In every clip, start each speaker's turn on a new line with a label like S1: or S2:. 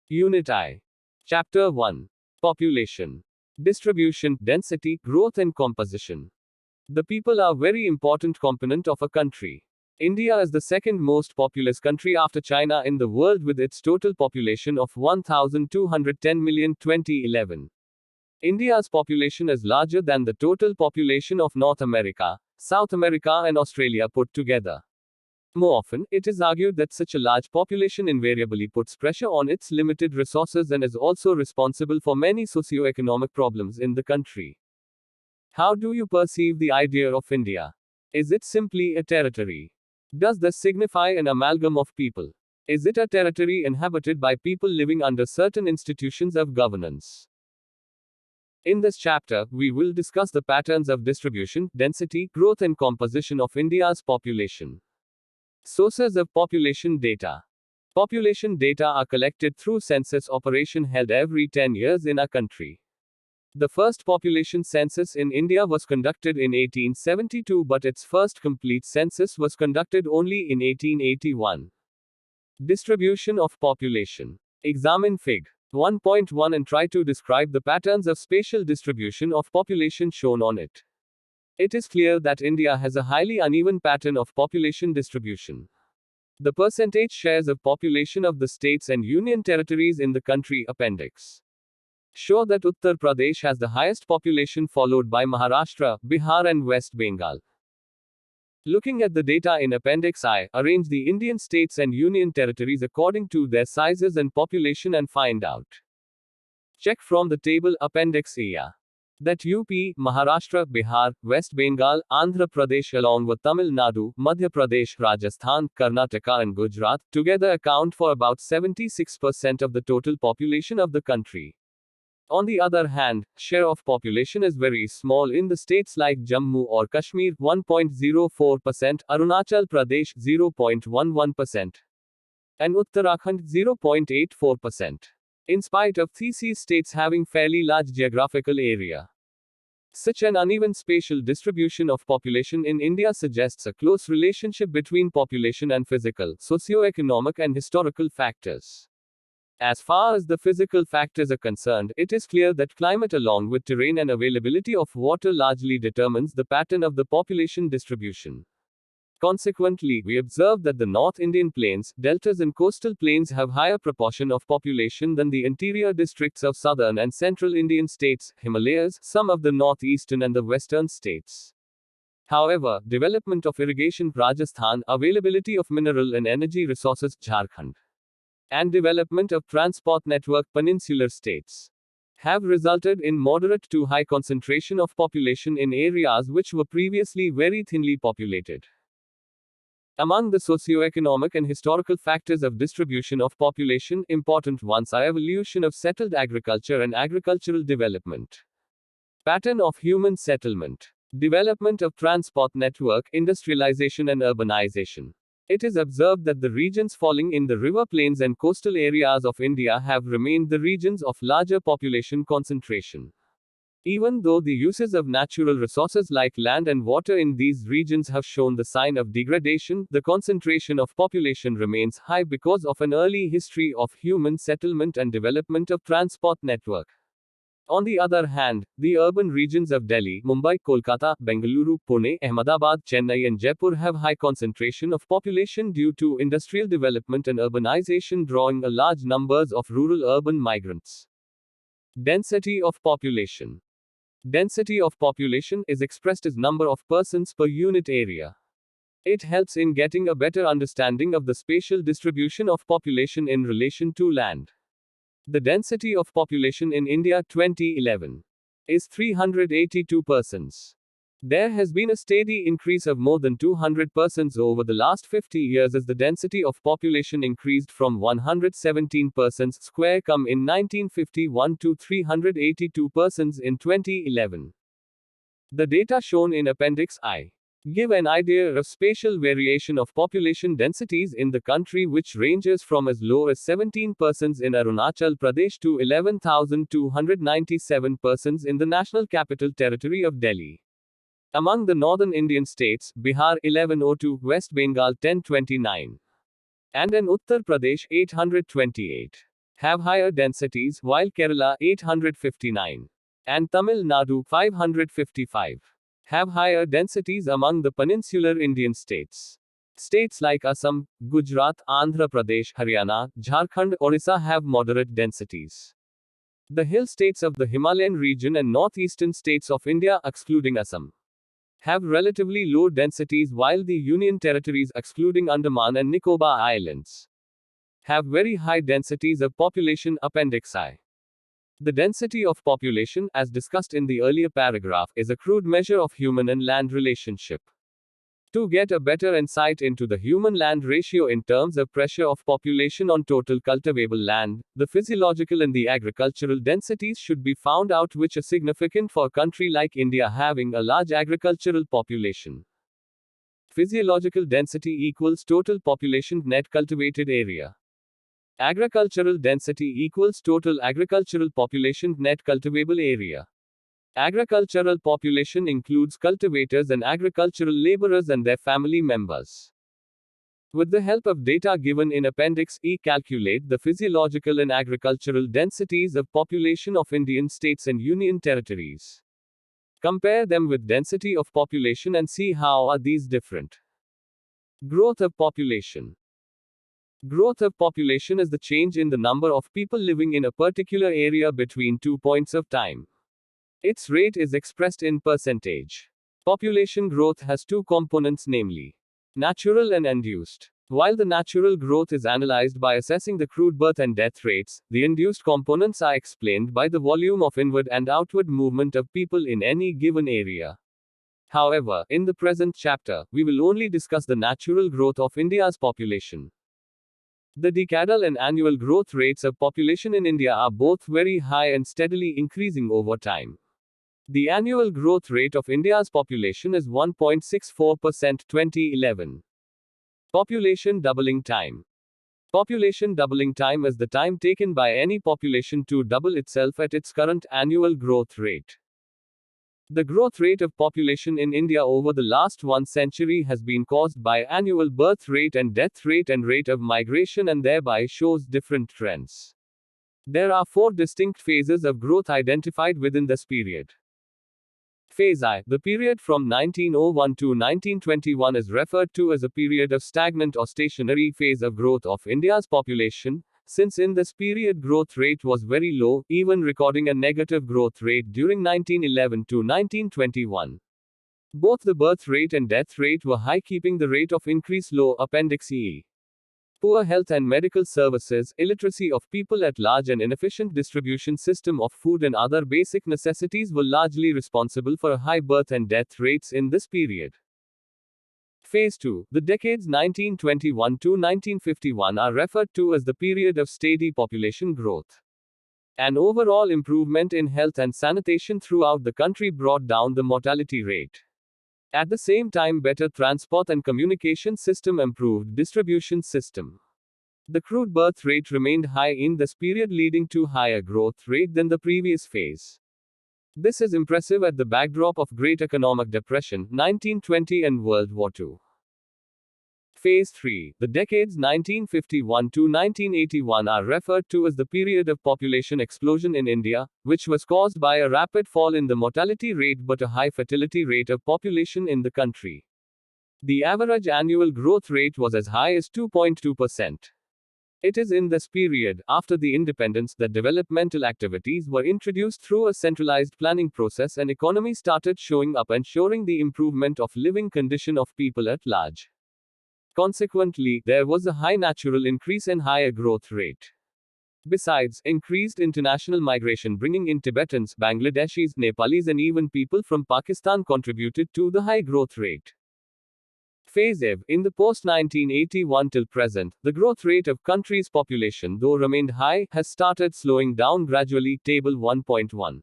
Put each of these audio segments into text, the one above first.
S1: Unit I. Chapter 1. Population. Distribution, density, growth and composition. The people are very important component of a country. India is the second most populous country after China in the world with its total population of 1,210 million 2011. India's population is larger than the total population of North America, South America and Australia put together. More often, it is argued that such a large population invariably puts pressure on its limited resources and is also responsible for many socio-economic problems in the country. How do you perceive the idea of India? Is it simply a territory? Does this signify an amalgam of people? Is it a territory inhabited by people living under certain institutions of governance? In this chapter, we will discuss the patterns of distribution, density, growth and composition of India's population. Sources of population data. Population data are collected through census operation held every 10 years in our country. The first population census in India was conducted in 1872, but its first complete census was conducted only in 1881. Distribution of population. Examine Fig. 1.1 and try to describe the patterns of spatial distribution of population shown on it. It is clear that India has a highly uneven pattern of population distribution. The percentage shares of population of the states and union territories in the country appendix show that Uttar Pradesh has the highest population, followed by Maharashtra, Bihar and West Bengal. Looking at the data in Appendix I, arrange the Indian states and union territories according to their sizes and population and find out. Check from the table Appendix A that UP, Maharashtra, Bihar, West Bengal, Andhra Pradesh along with Tamil Nadu, Madhya Pradesh, Rajasthan, Karnataka and Gujarat together account for about 76% of the total population of the country. On the other hand, share of population is very small in the states like Jammu or Kashmir 1.04%, Arunachal Pradesh 0.11%, and Uttarakhand 0.84%. In spite of these states having fairly large geographical area. Such an uneven spatial distribution of population in India suggests a close relationship between population and physical, socio-economic and historical factors. As far as the physical factors are concerned, it is clear that climate along with terrain and availability of water largely determines the pattern of the population distribution. Consequently, we observe that the North Indian plains, deltas and coastal plains have higher proportion of population than the interior districts of southern and central Indian states, Himalayas, some of the northeastern and the western states. However, development of irrigation, Rajasthan, availability of mineral and energy resources, Jharkhand, and development of transport network, peninsular states, have resulted in moderate to high concentration of population in areas which were previously very thinly populated. Among the socio-economic and historical factors of distribution of population, important ones are evolution of settled agriculture and agricultural development, pattern of human settlement, development of transport network, industrialization and urbanization. It is observed that the regions falling in the river plains and coastal areas of India have remained the regions of larger population concentration. Even though the uses of natural resources like land and water in these regions have shown the sign of degradation, the concentration of population remains high because of an early history of human settlement and development of transport network. On the other hand, the urban regions of Delhi, Mumbai, Kolkata, Bengaluru, Pune, Ahmedabad, Chennai and Jaipur have high concentration of population due to industrial development and urbanization drawing a large numbers of rural-urban migrants. Density of population. Density of population is expressed as number of persons per unit area. It helps in getting a better understanding of the spatial distribution of population in relation to land. The density of population in India 2011 is 382 persons. There has been a steady increase of more than 200 persons over the last 50 years as the density of population increased from 117 persons square come in 1951 to 382 persons in 2011. The data shown in Appendix I give an idea of spatial variation of population densities in the country, which ranges from as low as 17 persons in Arunachal Pradesh to 11,297 persons in the National Capital Territory of Delhi. Among the northern Indian states, Bihar 1102, West Bengal 1029. and in Uttar Pradesh 828 have higher densities, while Kerala 859 and Tamil Nadu 555 have higher densities among the peninsular Indian states. States like Assam, Gujarat, Andhra Pradesh, Haryana, Jharkhand, Orissa have moderate densities. The hill states of the Himalayan region and northeastern states of India, excluding Assam, have relatively low densities, while the Union territories, excluding Andaman and Nicobar Islands, have very high densities of population. Appendix I. The density of population, as discussed in the earlier paragraph, is a crude measure of human and land relationship. To get a better insight into the human-land ratio in terms of pressure of population on total cultivable land, the physiological and the agricultural densities should be found out, which are significant for a country like India having a large agricultural population. Physiological density equals total population net cultivated area. Agricultural density equals total agricultural population net cultivable area. Agricultural population includes cultivators and agricultural laborers and their family members. With the help of data given in Appendix E, calculate the physiological and agricultural densities of population of Indian states and union territories. Compare them with density of population and see how are these different. Growth of population. Growth of population is the change in the number of people living in a particular area between 2 points of time. Its rate is expressed in percentage. Population growth has two components, namely natural and induced. While the natural growth is analyzed by assessing the crude birth and death rates, the induced components are explained by the volume of inward and outward movement of people in any given area. However, in the present chapter, we will only discuss the natural growth of India's population. The decadal and annual growth rates of population in India are both very high and steadily increasing over time. The annual growth rate of India's population is 1.64% 2011. Population doubling time. Population doubling time is the time taken by any population to double itself at its current annual growth rate. The growth rate of population in India over the last 1 century has been caused by annual birth rate and death rate and rate of migration, and thereby shows different trends. There are 4 distinct phases of growth identified within this period. Phase I, the period from 1901 to 1921, is referred to as a period of stagnant or stationary phase of growth of India's population, since in this period growth rate was very low, even recording a negative growth rate during 1911 to 1921. Both the birth rate and death rate were high, keeping the rate of increase low. Appendix E. Poor health and medical services, illiteracy of people at large, and inefficient distribution system of food and other basic necessities were largely responsible for high birth and death rates in this period. Phase 2, the decades 1921 to 1951 are referred to as the period of steady population growth. An overall improvement in health and sanitation throughout the country brought down the mortality rate. At the same time, better transport and communication system improved distribution system. The crude birth rate remained high in this period, leading to higher growth rate than the previous phase. This is impressive at the backdrop of Great Economic Depression, 1920 and World War II. Phase 3, the decades 1951 to 1981 are referred to as the period of population explosion in India, which was caused by a rapid fall in the mortality rate but a high fertility rate of population in the country. The average annual growth rate was as high as 2.2%. It is in this period, after the independence, that developmental activities were introduced through a centralized planning process and economy started showing up, ensuring the improvement of living condition of people at large. Consequently, there was a high natural increase and higher growth rate. Besides, increased international migration bringing in Tibetans, Bangladeshis, Nepalis and even people from Pakistan contributed to the high growth rate. Phase IV, in the post-1981 till present, the growth rate of country's population, though remained high, has started slowing down gradually. Table 1.1.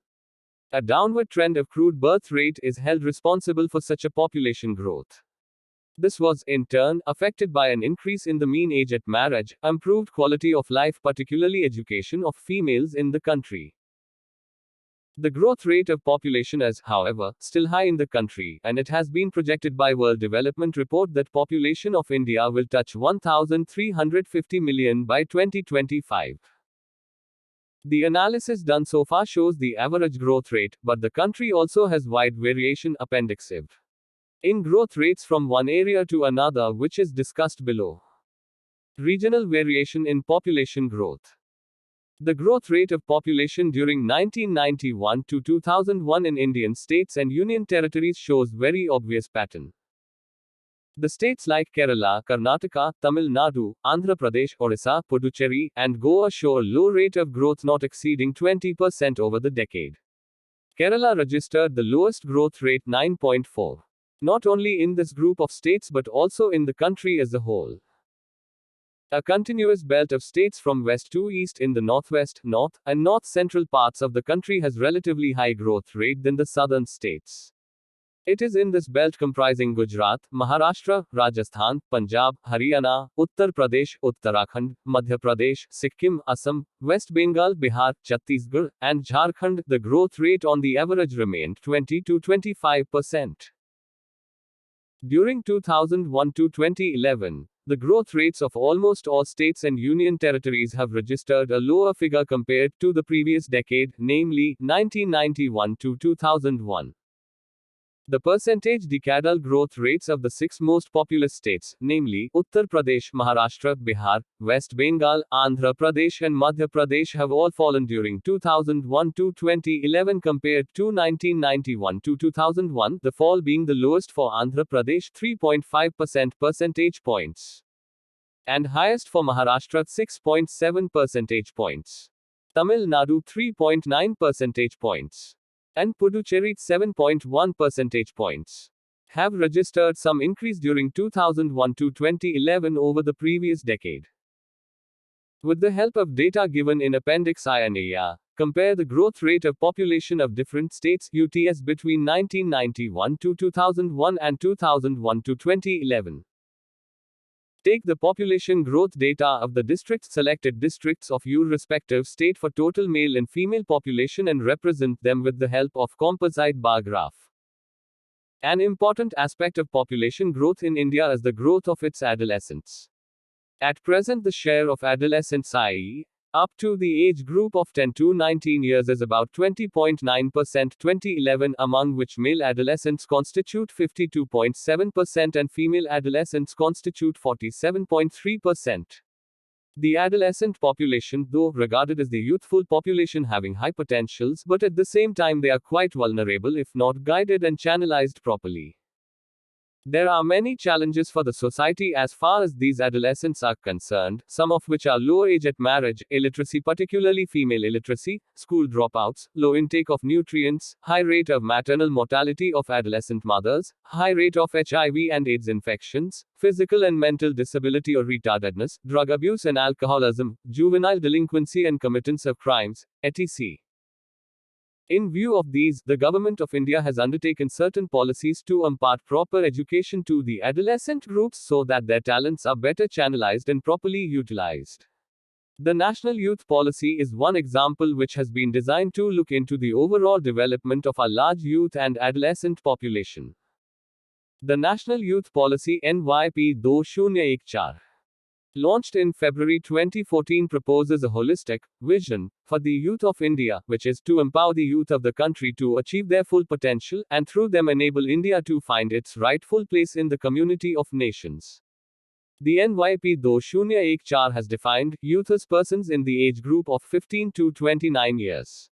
S1: A downward trend of crude birth rate is held responsible for such a population growth. This was, in turn, affected by an increase in the mean age at marriage, improved quality of life, particularly education of females in the country. The growth rate of population is, however, still high in the country, and it has been projected by World Development Report that population of India will touch 1,350 million by 2025. The analysis done so far shows the average growth rate, but the country also has wide variation Appendix IV. In growth rates from one area to another, which is discussed below. Regional variation in population growth. The growth rate of population during 1991 to 2001 in Indian states and union territories shows very obvious pattern. The states like Kerala, Karnataka, Tamil Nadu, Andhra Pradesh, Orissa, Puducherry, and Goa show a low rate of growth not exceeding 20% over the decade. Kerala registered the lowest growth rate 9.4. Not only in this group of states but also in the country as a whole. A continuous belt of states from west to east in the northwest, north, and north-central parts of the country has relatively high growth rate than the southern states. It is in this belt comprising Gujarat, Maharashtra, Rajasthan, Punjab, Haryana, Uttar Pradesh, Uttarakhand, Madhya Pradesh, Sikkim, Assam, West Bengal, Bihar, Chhattisgarh, and Jharkhand. The growth rate on the average remained 20 to 25%. During 2001 to 2011, the growth rates of almost all states and union territories have registered a lower figure compared to the previous decade, namely 1991 to 2001. The percentage decadal growth rates of the six most populous states, namely Uttar Pradesh, Maharashtra, Bihar, West Bengal, Andhra Pradesh, and Madhya Pradesh, have all fallen during 2001 to 2011 compared to 1991 to 2001, the fall being the lowest for Andhra Pradesh 3.5% percentage points, and highest for Maharashtra 6.7 percentage points, Tamil Nadu 3.9 percentage points, and Puducherry 7.1 percentage points, have registered some increase during 2001 to 2011 over the previous decade. With the help of data given in Appendix I and IA, compare the growth rate of population of different states UTS between 1991 to 2001 and 2001 to 2011. Take the population growth data of the selected districts of your respective state for total male and female population and represent them with the help of composite bar graph. An important aspect of population growth in India is the growth of its adolescents. At present, the share of adolescents, i.e., up to the age group of 10 to 19 years, is about 20.9% 2011, among which male adolescents constitute 52.7% and female adolescents constitute 47.3%. The adolescent population, though regarded as the youthful population having high potentials, but at the same time they are quite vulnerable if not guided and channelized properly. There are many challenges for the society as far as these adolescents are concerned, some of which are low age at marriage, illiteracy, particularly female illiteracy, school dropouts, low intake of nutrients, high rate of maternal mortality of adolescent mothers, high rate of HIV and AIDS infections, physical and mental disability or retardedness, drug abuse and alcoholism, juvenile delinquency and committance of crimes, etc. In view of these, the Government of India has undertaken certain policies to impart proper education to the adolescent groups so that their talents are better channelized and properly utilized. The National Youth Policy is one example which has been designed to look into the overall development of our large youth and adolescent population. The National Youth Policy NYP 2014, launched in February 2014, proposes a holistic vision for the youth of India, which is to empower the youth of the country to achieve their full potential, and through them enable India to find its rightful place in the community of nations. The NYP 2014 has defined youth as persons in the age group of 15 to 29 years.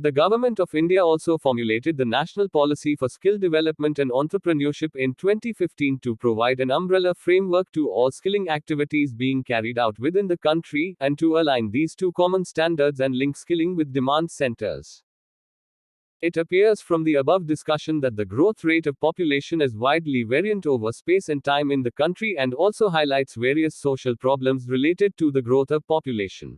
S1: The Government of India also formulated the National Policy for Skill Development and Entrepreneurship in 2015 to provide an umbrella framework to all skilling activities being carried out within the country, and to align these to common standards and link skilling with demand centers. It appears from the above discussion that the growth rate of population is widely variant over space and time in the country and also highlights various social problems related to the growth of population.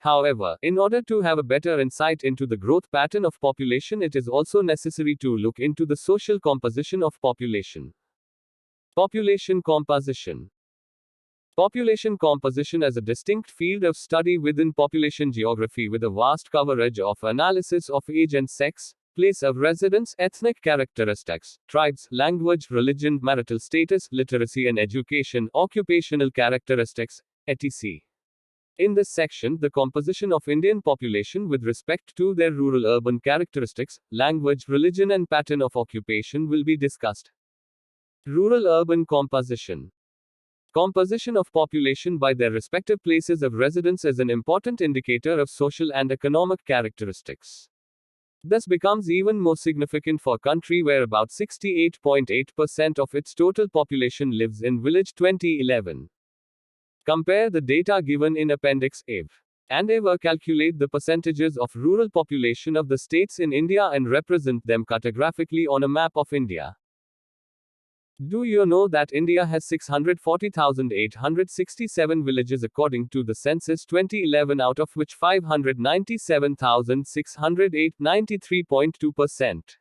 S1: However, in order to have a better insight into the growth pattern of population, it is also necessary to look into the social composition of population. Population composition. Population composition as a distinct field of study within population geography with a vast coverage of analysis of age and sex, place of residence, ethnic characteristics, tribes, language, religion, marital status, literacy and education, occupational characteristics, etc. In this section, the composition of Indian population with respect to their rural-urban characteristics, language, religion and pattern of occupation will be discussed. Rural-urban composition. Composition of population by their respective places of residence is an important indicator of social and economic characteristics. This becomes even more significant for a country where about 68.8% of its total population lives in village 2011. Compare the data given in Appendix IV and ever calculate the percentages of rural population of the states in India and represent them cartographically on a map of India. Do you know that India has 640,867 villages according to the census 2011, out of which 597,608, 93.2%,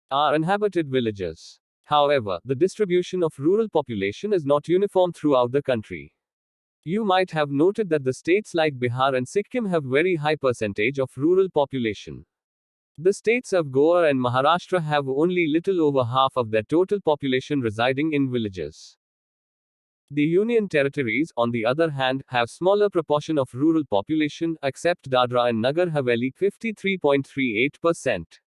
S1: are inhabited villages? However, the distribution of rural population is not uniform throughout the country. You might have noted that the states like Bihar and Sikkim have very high percentage of rural population. The states of Goa and Maharashtra have only little over half of their total population residing in villages. The Union territories, on the other hand, have smaller proportion of rural population, except Dadra and Nagar Haveli, 53.38%.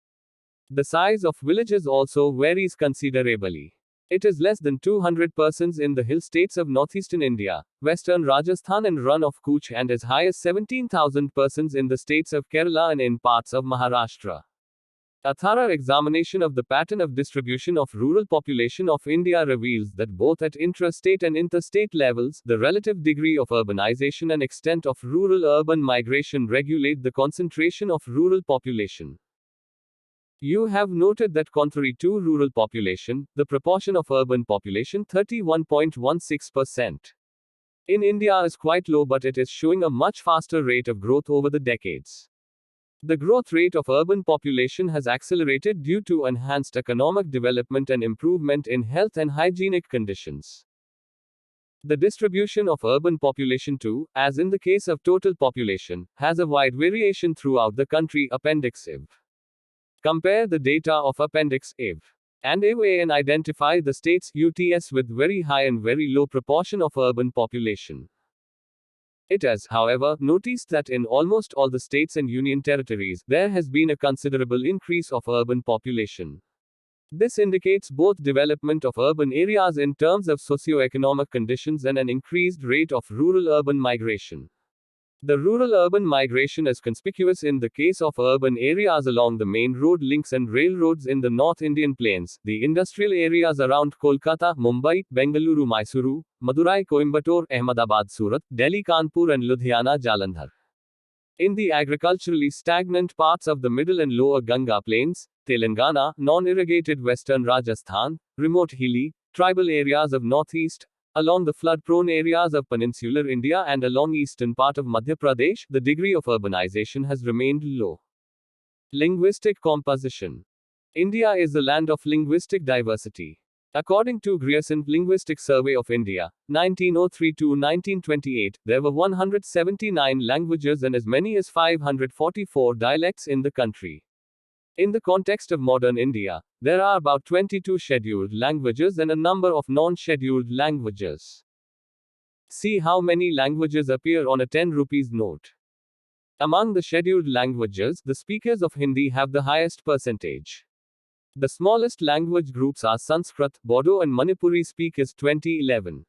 S1: The size of villages also varies considerably. It is less than 200 persons in the hill states of northeastern India, western Rajasthan and Run of Kutch, and as high as 17,000 persons in the states of Kerala and in parts of Maharashtra. A thorough examination of the pattern of distribution of rural population of India reveals that both at intrastate and interstate levels, the relative degree of urbanization and extent of rural-urban migration regulate the concentration of rural population. You have noted that contrary to rural population, the proportion of urban population, 31.16%, in India is quite low, but it is showing a much faster rate of growth over the decades. The growth rate of urban population has accelerated due to enhanced economic development and improvement in health and hygienic conditions. The distribution of urban population too, as in the case of total population, has a wide variation throughout the country. Appendix IV. Compare the data of Appendix IV and IV and identify the states UTS with very high and very low proportion of urban population. It is, however, noticed that in almost all the states and union territories, there has been a considerable increase of urban population. This indicates both development of urban areas in terms of socio-economic conditions and an increased rate of rural-urban migration. The rural-urban migration is conspicuous in the case of urban areas along the main road links and railroads in the North Indian plains, the industrial areas around Kolkata, Mumbai, Bengaluru, Mysuru, Madurai, Coimbatore, Ahmedabad, Surat, Delhi, Kanpur and Ludhiana, Jalandhar. In the agriculturally stagnant parts of the middle and lower Ganga plains, Telangana, non-irrigated western Rajasthan, remote hilly, tribal areas of northeast, along the flood-prone areas of peninsular India and along eastern part of Madhya Pradesh, the degree of urbanization has remained low. Linguistic composition. India is the land of linguistic diversity. According to Grierson Linguistic Survey of India, 1903-1928, there were 179 languages and as many as 544 dialects in the country. In the context of modern India, there are about 22 scheduled languages and a number of non-scheduled languages. See how many languages appear on a 10 rupees note. Among the scheduled languages, the speakers of Hindi have the highest percentage. The smallest language groups are Sanskrit, Bodo and Manipuri speakers 2011.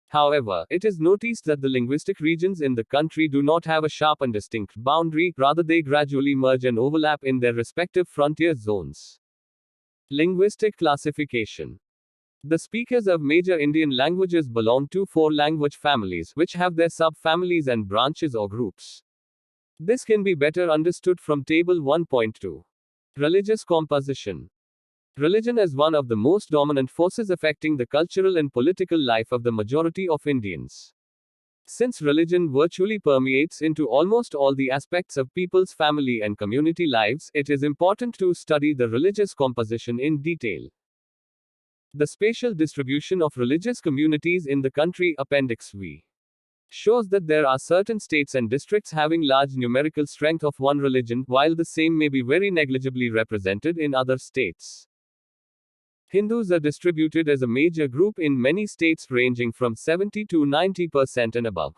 S1: However, it is noticed that the linguistic regions in the country do not have a sharp and distinct boundary, rather they gradually merge and overlap in their respective frontier zones. Linguistic classification. The speakers of major Indian languages belong to 4 language families, which have their sub-families and branches or groups. This can be better understood from Table 1.2. Religious composition. Religion is one of the most dominant forces affecting the cultural and political life of the majority of Indians. Since religion virtually permeates into almost all the aspects of people's family and community lives, it is important to study the religious composition in detail. The spatial distribution of religious communities in the country, Appendix V, shows that there are certain states and districts having large numerical strength of one religion, while the same may be very negligibly represented in other states. Hindus are distributed as a major group in many states ranging from 70 to 90% and above.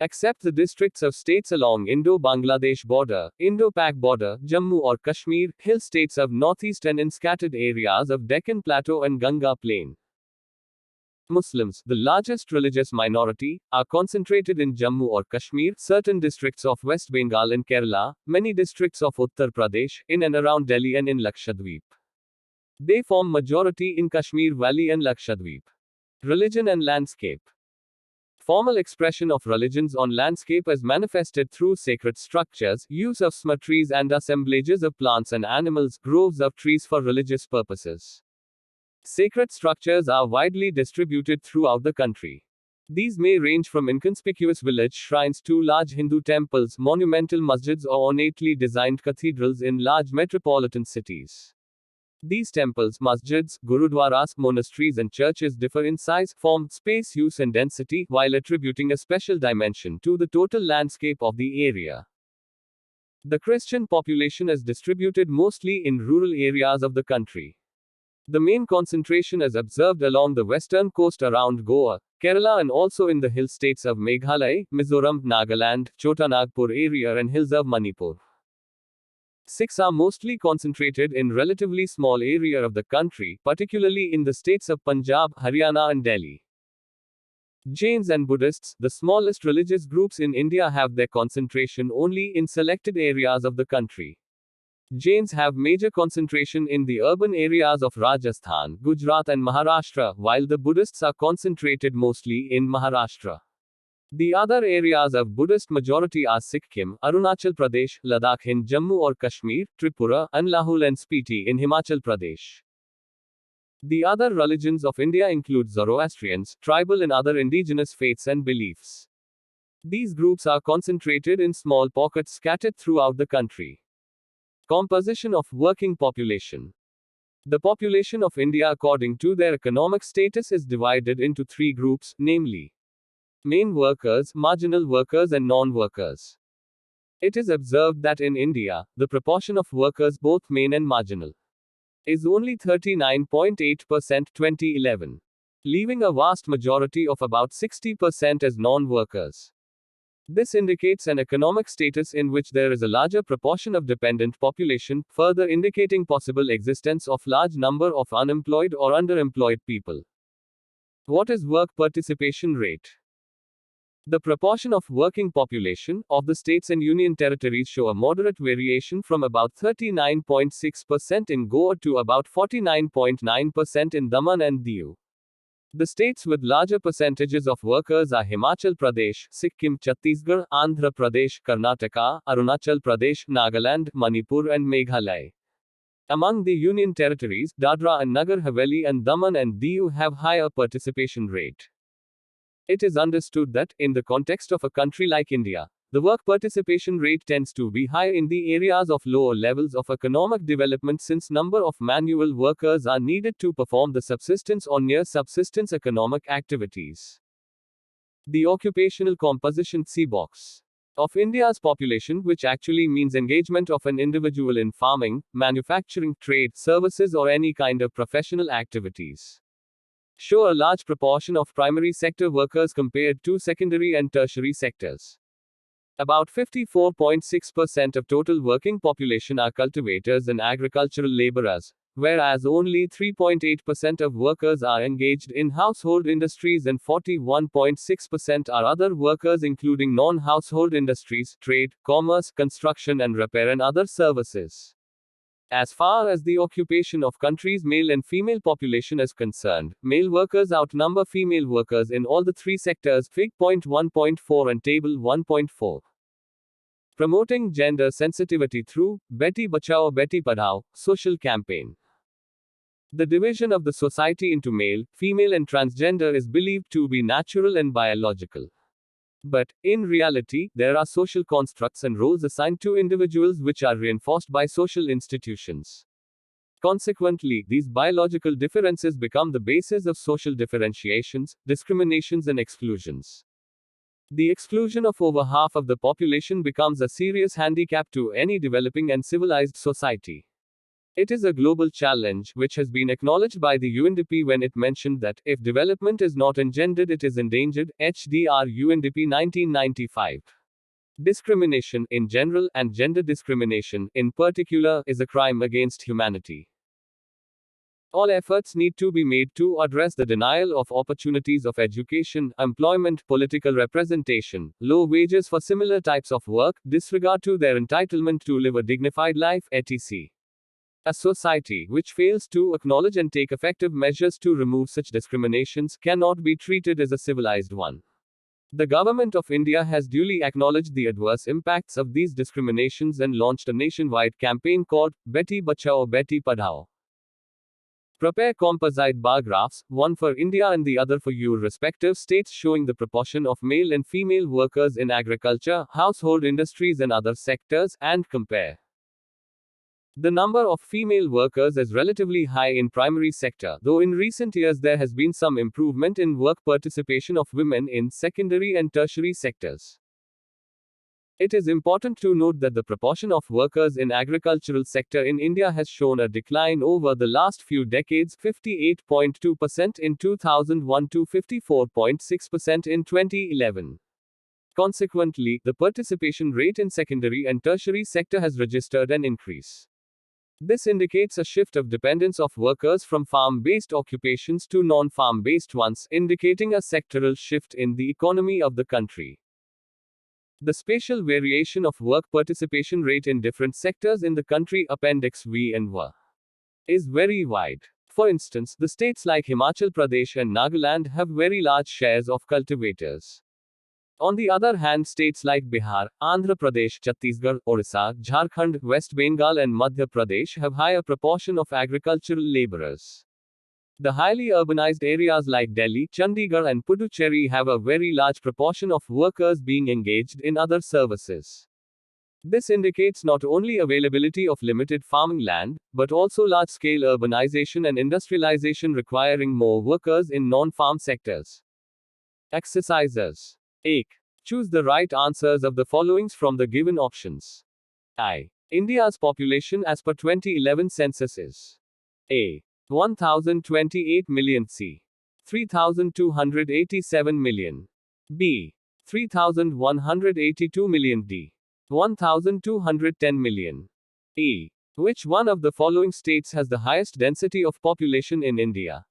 S1: Except the districts of states along Indo-Bangladesh border, Indo-Pak border, Jammu or Kashmir, hill states of northeast and in scattered areas of Deccan Plateau and Ganga Plain. Muslims, the largest religious minority, are concentrated in Jammu or Kashmir, certain districts of West Bengal and Kerala, many districts of Uttar Pradesh, in and around Delhi and in Lakshadweep. They form majority in Kashmir Valley and Lakshadweep. Religion and landscape. Formal expression of religions on landscape is manifested through sacred structures, use of cemeteries and assemblages of plants and animals, groves of trees for religious purposes. Sacred structures are widely distributed throughout the country. These may range from inconspicuous village shrines to large Hindu temples, monumental masjids, or ornately designed cathedrals in large metropolitan cities. These temples, masjids, gurudwaras, monasteries, and churches differ in size, form, space use, and density, while attributing a special dimension to the total landscape of the area. The Christian population is distributed mostly in rural areas of the country. The main concentration is observed along the western coast around Goa, Kerala, and also in the hill states of Meghalaya, Mizoram, Nagaland, Chotanagpur area, and hills of Manipur. Sikhs are mostly concentrated in relatively small area of the country, particularly in the states of Punjab, Haryana, and Delhi. Jains and Buddhists, the smallest religious groups in India, have their concentration only in selected areas of the country. Jains have major concentration in the urban areas of Rajasthan, Gujarat, and Maharashtra, while the Buddhists are concentrated mostly in Maharashtra. The other areas of Buddhist majority are Sikkim, Arunachal Pradesh, Ladakh in Jammu or Kashmir, Tripura, and Lahul and Spiti in Himachal Pradesh. The other religions of India include Zoroastrians, tribal and other indigenous faiths and beliefs. These groups are concentrated in small pockets scattered throughout the country. Composition of working population. The population of India according to their economic status is divided into three groups, namely main workers, marginal workers, and non-workers. It is observed that in India, the proportion of workers, both main and marginal, is only 39.8% 2011, leaving a vast majority of about 60% as non-workers. This indicates an economic status in which there is a larger proportion of dependent population, further indicating possible existence of large number of unemployed or underemployed people. What is work participation rate? The proportion of working population of the states and union territories show a moderate variation from about 39.6% in Goa to about 49.9% in Daman and Diu. The states with larger percentages of workers are Himachal Pradesh, Sikkim, Chhattisgarh, Andhra Pradesh, Karnataka, Arunachal Pradesh, Nagaland, Manipur, and Meghalaya. Among the union territories, Dadra and Nagar Haveli and Daman and Diu have higher participation rate. It is understood that, in the context of a country like India, the work participation rate tends to be high in the areas of lower levels of economic development, since number of manual workers are needed to perform the subsistence or near subsistence economic activities. The occupational composition (CBOX) of India's population, which actually means engagement of an individual in farming, manufacturing, trade, services, or any kind of professional activities, show a large proportion of primary sector workers compared to secondary and tertiary sectors. About 54.6% of total working population are cultivators and agricultural laborers, whereas only 3.8% of workers are engaged in household industries and 41.6% are other workers, including non-household industries, trade, commerce, construction and repair and other services. As far as the occupation of country's male and female population is concerned, male workers outnumber female workers in all the three sectors, Fig. 1.4 and Table 1.4. Promoting gender sensitivity through Beti Bachao Beti Padhao social campaign. The division of the society into male, female, and transgender is believed to be natural and biological. But, in reality, there are social constructs and roles assigned to individuals which are reinforced by social institutions. Consequently, these biological differences become the basis of social differentiations, discriminations, and exclusions. The exclusion of over half of the population becomes a serious handicap to any developing and civilized society. It is a global challenge, which has been acknowledged by the UNDP when it mentioned that, if development is not engendered, it is endangered. HDR UNDP 1995. Discrimination, in general, and gender discrimination, in particular, is a crime against humanity. All efforts need to be made to address the denial of opportunities of education, employment, political representation, low wages for similar types of work, disregard to their entitlement to live a dignified life, etc. A society which fails to acknowledge and take effective measures to remove such discriminations cannot be treated as a civilized one. The Government of India has duly acknowledged the adverse impacts of these discriminations and launched a nationwide campaign called Beti Bachao Beti Padhao. Prepare composite bar graphs, one for India and the other for your respective states, showing the proportion of male and female workers in agriculture, household industries, and other sectors, and compare. The number of female workers is relatively high in primary sector, though in recent years there has been some improvement in work participation of women in secondary and tertiary sectors. It is important to note that the proportion of workers in agricultural sector in India has shown a decline over the last few decades, 58.2% in 2001 to 54.6% in 2011. Consequently, the participation rate in secondary and tertiary sector has registered an increase. This indicates a shift of dependence of workers from farm-based occupations to non-farm-based ones, indicating a sectoral shift in the economy of the country. The spatial variation of work participation rate in different sectors in the country, Appendix V and V, is very wide. For instance, the states like Himachal Pradesh and Nagaland have very large shares of cultivators. On the other hand, states like Bihar, Andhra Pradesh, Chhattisgarh, Orissa, Jharkhand, West Bengal, and Madhya Pradesh have higher proportion of agricultural laborers. The highly urbanized areas like Delhi, Chandigarh, and Puducherry have a very large proportion of workers being engaged in other services. This indicates not only availability of limited farming land, but also large-scale urbanization and industrialization requiring more workers in non-farm sectors. Exercises. 8. Choose the right answers of the followings from the given options. I. India's population as per 2011 census is A. 1028 million, C. 3287 million, B. 3182 million, D. 1210 million. E. Which one of the following states has the highest density of population in India?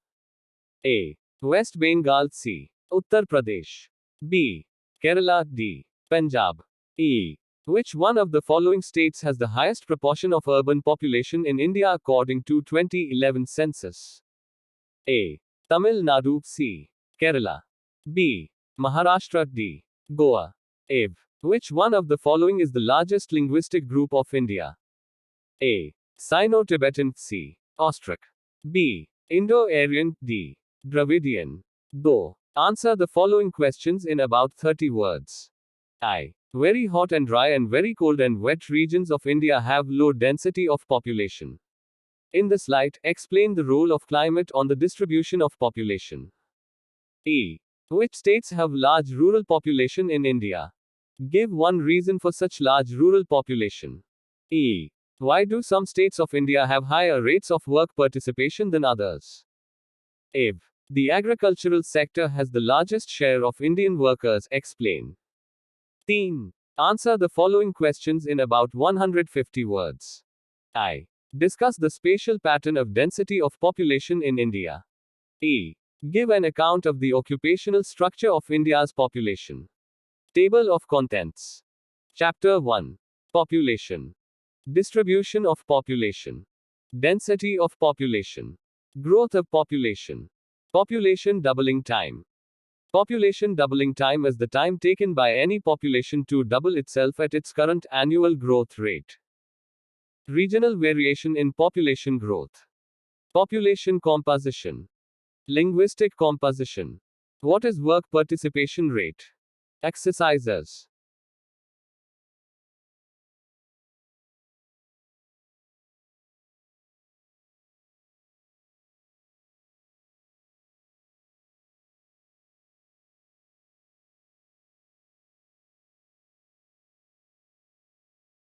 S1: A. West Bengal, C. Uttar Pradesh, B. Kerala, D. Punjab. E. Which one of the following states has the highest proportion of urban population in India according to 2011 census? A. Tamil Nadu, C. Kerala, B. Maharashtra, D. Goa. A. Which one of the following is the largest linguistic group of India? A. Sino-Tibetan, C. Austric, B. Indo-Aryan, D. Dravidian. Do. Answer the following questions in about 30 words. I. Very hot and dry and very cold and wet regions of India have low density of population. In this light, explain the role of climate on the distribution of population. E. Which states have large rural population in India? Give one reason for such large rural population. E. Why do some states of India have higher rates of work participation than others? If the agricultural sector has the largest share of Indian workers, explain. 13. Answer the following questions in about 150 words. I. Discuss the spatial pattern of density of population in India. E. Give an account of the occupational structure of India's population. Table of contents. Chapter 1. Population. Distribution of population. Density of population. Growth of population. Population doubling time. Population doubling time is the time taken by any population to double itself at its current annual growth rate. Regional variation in population growth. Population composition. Linguistic composition. What is work participation rate? Exercises.